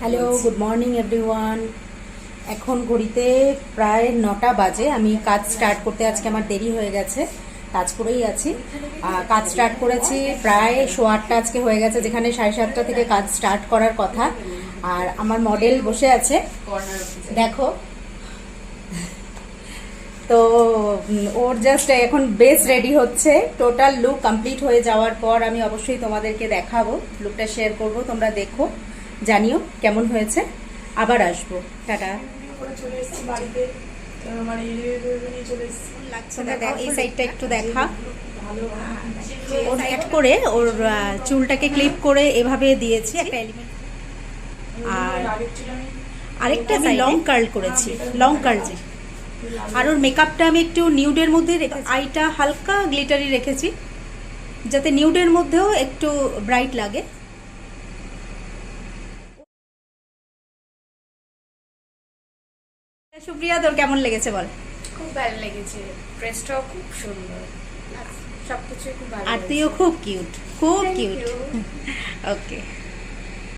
Hello, good morning everyone. এখন ঘড়িতে প্রায় 9টা বাজে। আমি কাজ স্টার্ট করতে আজকে আমার দেরি হয়ে গেছে, কাজ করেই আছি। কাজ স্টার্ট করেছি প্রায় 8:15 আজকে হয়ে গেছে, যেখানে 7:30 থেকে কাজ স্টার্ট করার কথা। আর আমার মডেল বসে আছে, দেখো। তো ওর জাস্ট এখন বেস রেডি হচ্ছে। টোটাল লুক কমপ্লিট হয়ে যাওয়ার পর আমি অবশ্যই তোমাদেরকে দেখাবো, লুকটা শেয়ার করব, তোমরা দেখো, জানিও কেমন হয়েছে। আবার আসবো, টাটা। এই সাইডটা একটু দেখা, ওর সেট করে ওর চুলটাকে ক্লিপ করে এভাবে দিয়েছি একটা এলিমেন্ট। আর আরেকটা আমি লং কার্ল করেছি, লং কার্ল। আর ওর মেকআপটা আমি একটু নিউডের মধ্যে রেখেছি, আইটা হালকা গ্লিটারি রেখেছি যাতে নিউডের মধ্যেও একটু ব্রাইট লাগে। সুপ্রিয়া, তোর কেমন লেগেছে বল? খুব ভালো লেগেছে, ড্রেসটাও খুব সুন্দর, সবকিছু খুব ভালো। আর তুইও খুব কিউট, খুব কিউট। ওকে।